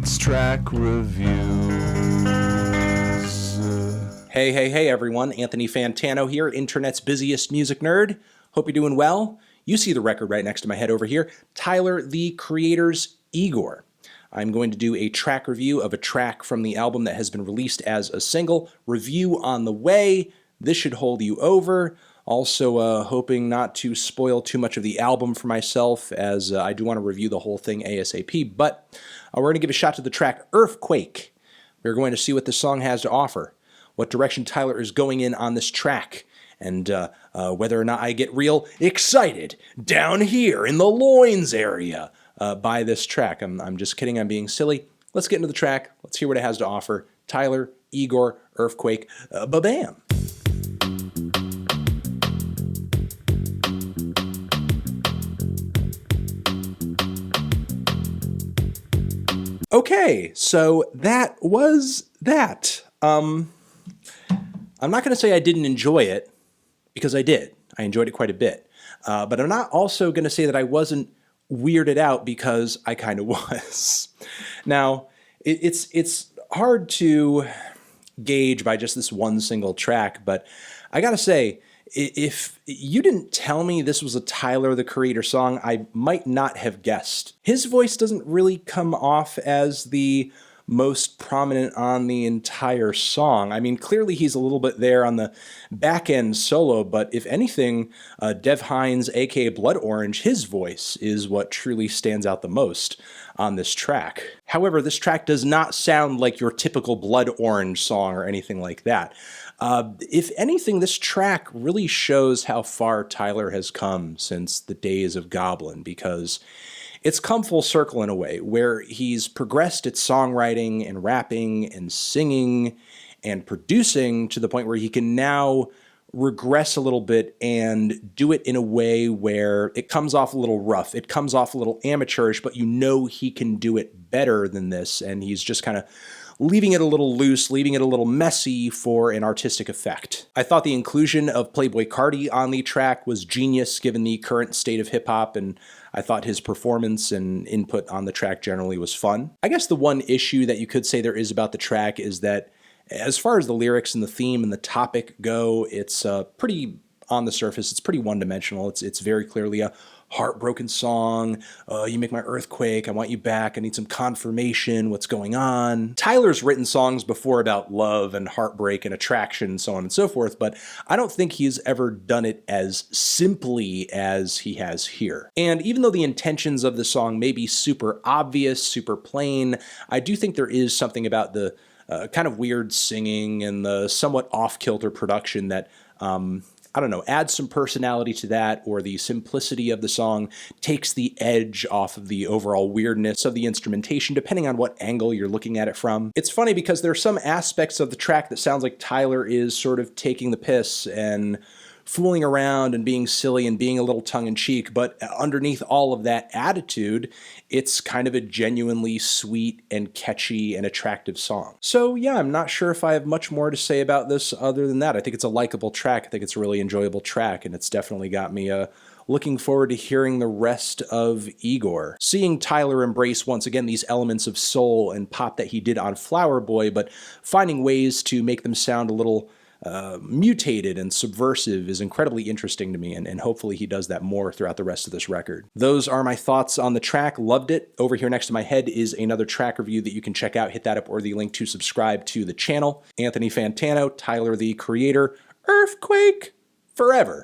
It's track reviews. Hey everyone, Anthony Fantano here, internet's busiest music nerd. Hope you're doing well. You see the record right next to my head over here, Tyler, the Creator's Igor. I'm going to do a track review of a track from the album that has been released as a single. Review on the way. This should hold you over. Also, hoping not to spoil too much of the album for myself, as I do want to review the whole thing ASAP, but we're going to give a shot to the track Earfquake. We're going to see what this song has to offer, what direction Tyler is going in on this track, and whether or not I get real excited down here in the loins area by this track. I'm just kidding, I'm being silly. Let's get into the track. Let's hear what it has to offer. Tyler, Igor, Earfquake, ba-bam. Okay, so that was that. I'm not going to say I didn't enjoy it, because I did. I enjoyed it quite a bit. But I'm not also going to say that I wasn't weirded out, because I kind of was. Now, it's hard to gauge by just this one single track, but I got to say, if you didn't tell me this was a Tyler, the Creator song, I might not have guessed. His voice doesn't really come off as the most prominent on the entire song. I mean, clearly he's a little bit there on the back end solo, but if anything, Dev Hynes, aka Blood Orange, his voice is what truly stands out the most on this track. However, this track does not sound like your typical Blood Orange song or anything like that. If anything, this track really shows how far Tyler has come since the days of Goblin, because it's come full circle in a way where he's progressed at songwriting and rapping and singing and producing to the point where he can now regress a little bit and do it in a way where it comes off a little rough. It comes off a little amateurish, but you know he can do it better than this, and he's just kind of leaving it a little loose, leaving it a little messy for an artistic effect. I thought the inclusion of Playboi Carti on the track was genius given the current state of hip-hop, and I thought his performance and input on the track generally was fun. I guess the one issue that you could say there is about the track is that as far as the lyrics and the theme and the topic go, it's pretty on the surface. It's pretty one-dimensional. It's very clearly a heartbroken song. You make my earthquake. I want you back. I need some confirmation. What's going on? Tyler's written songs before about love and heartbreak and attraction and so on and so forth, but I don't think he's ever done it as simply as he has here. And even though the intentions of the song may be super obvious, super plain, I do think there is something about the kind of weird singing and the somewhat off-kilter production that I don't know, adds some personality to that, or the simplicity of the song takes the edge off of the overall weirdness of the instrumentation, depending on what angle you're looking at it from. It's funny because there are some aspects of the track that sounds like Tyler is sort of taking the piss and fooling around and being silly and being a little tongue-in-cheek, but underneath all of that attitude, it's kind of a genuinely sweet and catchy and attractive song. So yeah, I'm not sure if I have much more to say about this other than that. I think it's a likable track. I think it's a really enjoyable track, and it's definitely got me looking forward to hearing the rest of Igor. Seeing Tyler embrace once again these elements of soul and pop that he did on Flower Boy, but finding ways to make them sound a little mutated and subversive is incredibly interesting to me, and hopefully he does that more throughout the rest of this record. Those are my thoughts on the track. Loved it. Over here next to my head is another track review that you can check out. Hit that up, or the link to subscribe to the channel. Anthony Fantano, Tyler the Creator, Earfquake forever.